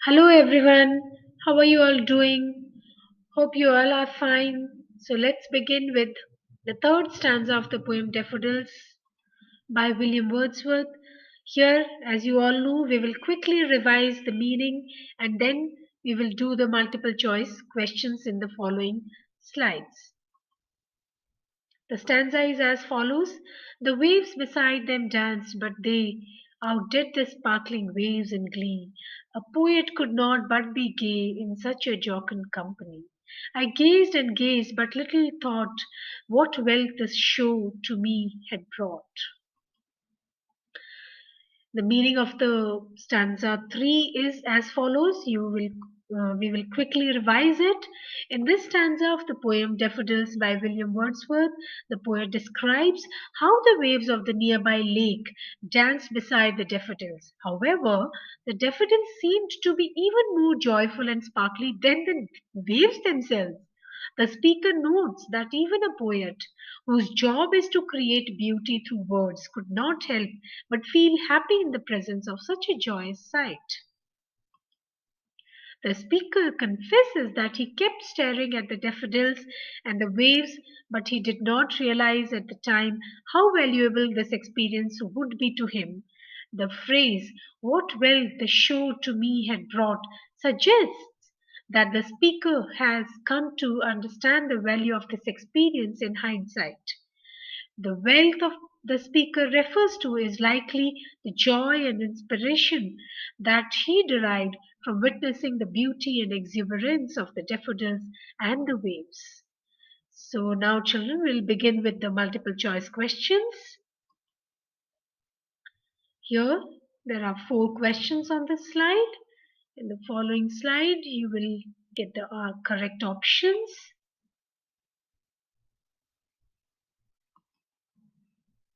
Hello everyone, how are you all doing? Hope you all are fine. So let's begin with the third stanza of the poem Daffodils by William Wordsworth. Here, as you all know, we will quickly revise the meaning and then we will do the multiple choice questions in the following slides. The stanza is as follows. The waves beside them danced, but they outdid the sparkling waves in glee. A poet could not but be gay in such a jocund company. I gazed and gazed, but little thought what wealth this show to me had brought. The meaning of the stanza 3 is as follows. We will quickly revise it. In this stanza of the poem Daffodils by William Wordsworth, the poet describes how the waves of the nearby lake danced beside the daffodils. However, the daffodils seemed to be even more joyful and sparkly than the waves themselves. The speaker notes that even a poet whose job is to create beauty through words could not help but feel happy in the presence of such a joyous sight. The speaker confesses that he kept staring at the daffodils and the waves, but he did not realize at the time how valuable this experience would be to him. The phrase, "What wealth the show to me had brought," suggests that the speaker has come to understand the value of this experience in hindsight. The wealth of the speaker refers to is likely the joy and inspiration that he derived from witnessing the beauty and exuberance of the daffodils and the waves. So now, children, we'll begin with the multiple choice questions. Here, there are 4 questions on this slide. In the following slide, you will get the correct options.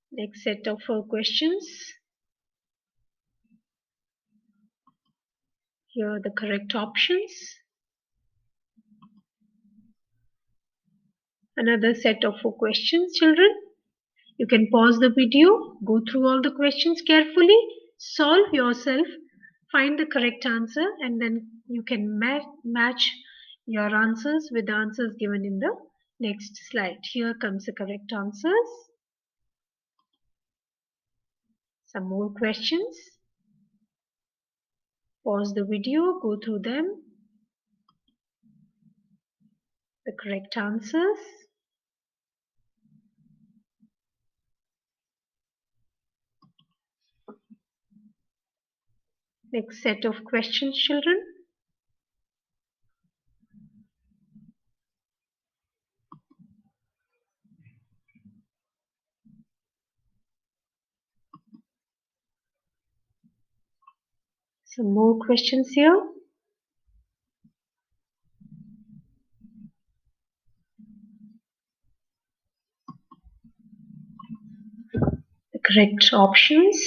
Next set of 4 questions. Here are the correct options. Another set of 4 questions, children. You can pause the video, go through all the questions carefully, solve yourself, find the correct answer, and then you can match your answers with the answers given in the next slide. Here comes the correct answers. Some more questions. Pause the video, go through them. The correct answers. Next set of questions, children. Some more questions here. The correct options.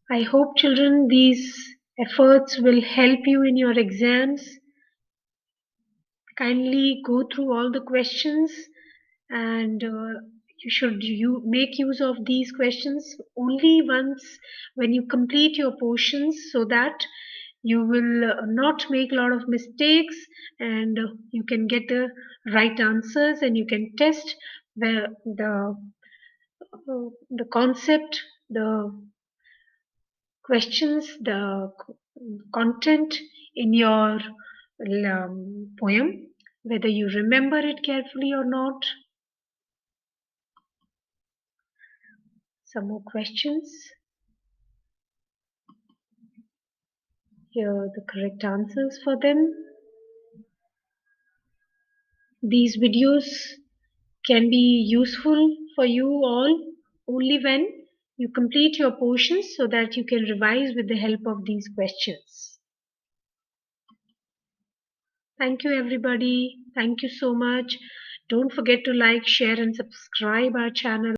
I hope, children, these efforts will help you in your exams. Kindly go through all the questions and you make use of these questions only once when you complete your portions so that you will not make a lot of mistakes and you can get the right answers and you can test the concept, the questions, the content in your poem, whether you remember it carefully or not. Some more questions. Here are the correct answers for them. These videos can be useful for you all only when you complete your portions so that you can revise with the help of these questions. Thank you, everybody. Thank you so much. Don't forget to like, share, and subscribe our channel.